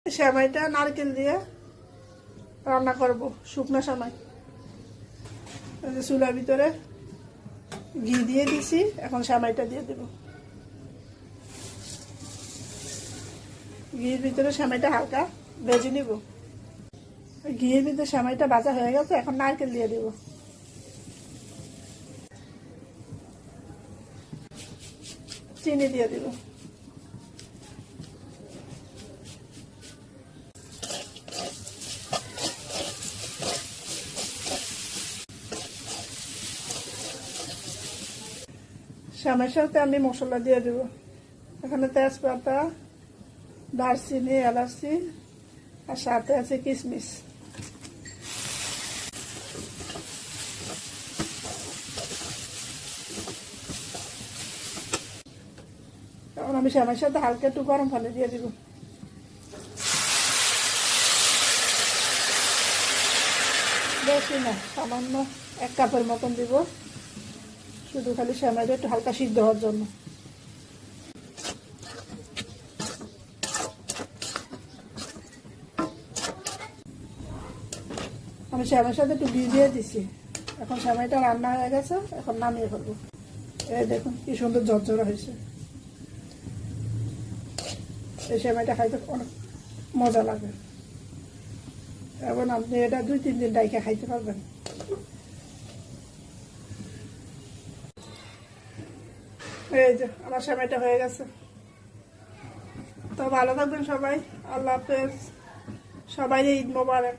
সেমাইটা নারকেল দিয়ে রান্না করব, শুকনো সেমাই। চুলার ভিতরে ঘি দিয়ে দিছি, এখন সেমাইটা দিয়ে দেব। ঘির ভিতরে সেমাইটা হালকা ভেজে নিব। ঘিয়ের ভিতরে সেমাইটা ভাজা হয়ে গেছে, এখন নারকেল দিয়ে দেব। চিনি দিয়ে দেব। সেমাইয়ের সাথে আমি মশলা দিয়ে দেব। এখানে তেজপাতা, দারচিনি, এলাচি আর সাথে আছে কিশমিশ। এখন আমি সেমাইয়ের সাথে হালকা একটু গরম পানি দিয়ে দিব। বেশি না, সামান্য 1 কাপের মতন দিব, শুধু খালি সেমাইটা একটু হালকা সিদ্ধ হওয়ার জন্য। আমি সেমাইয়ের সাথে একটু ভিজিয়ে দিছি। এখন সেমাইটা রান্না হয়ে গেছে, এখন নামিয়ে ফেলবো। এই দেখুন কি সুন্দর ঝরঝরা হয়েছে। এই সেমাইটা খাইতে অনেক মজা লাগে, এবং আপনি এটা 2-3 দিন ডাইকে খাইতে পারবেন। এই যে আমার সেমাইটা হয়ে গেছে। তো ভালো থাকবেন সবাই। আল্লাহ হাফেজ। সবাই ঈদ মোবারক।